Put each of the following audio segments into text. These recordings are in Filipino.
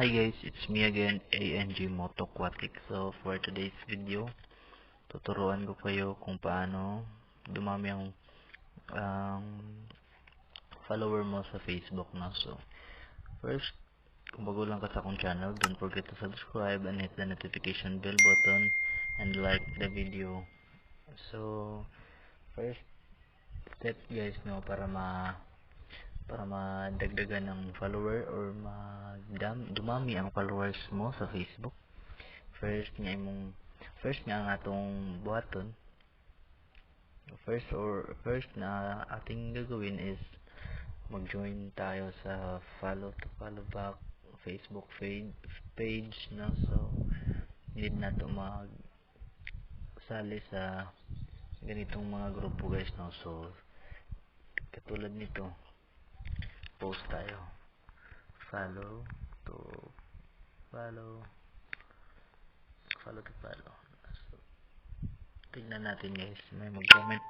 Hi guys, it's me again, ANG Motoquatic. So for today's video, tuturuan ko kayo kung paano dumami ang follower mo sa Facebook na. So first, kung bago lang ka sa akong channel, don't forget to subscribe and hit the notification bell button and like the video. So first step guys, no, para madagdagan ng follower or dumami ang followers mo sa Facebook. First nga ang atong buhaton. First na ating gagawin is mag-join tayo sa follow to follow back Facebook page na. So need na to sali sa ganitong mga grupo guys, no. So katulad nito, post tayo, follow to follow. So, tignan natin guys, may mag-comment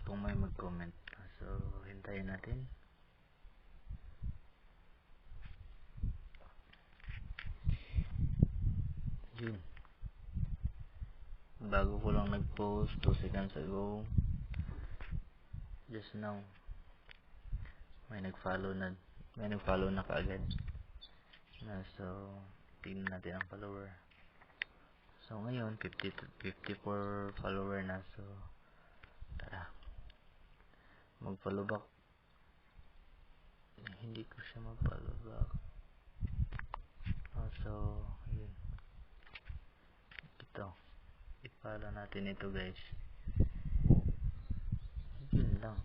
kung may mag-comment. So hintayin natin. Yun, bago ko lang nag-post 2 seconds ago, just now may nag-follow na kaagad na. So tingnan natin ang follower. So ngayon 54 follower na. So tara, mag-follow back. Hindi ko siya mag-follow back. So yun, ito, i-follow natin ito guys. Yun lang,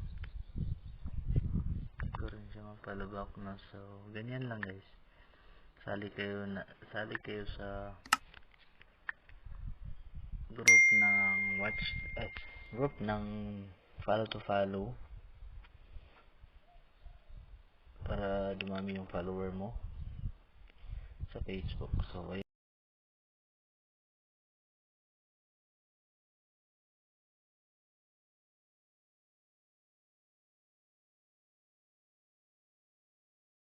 hindi ko rin siya mag-follow back na. So ganyan lang guys, sali kayo sa group ng follow to follow para dumami yung follower mo sa Facebook. So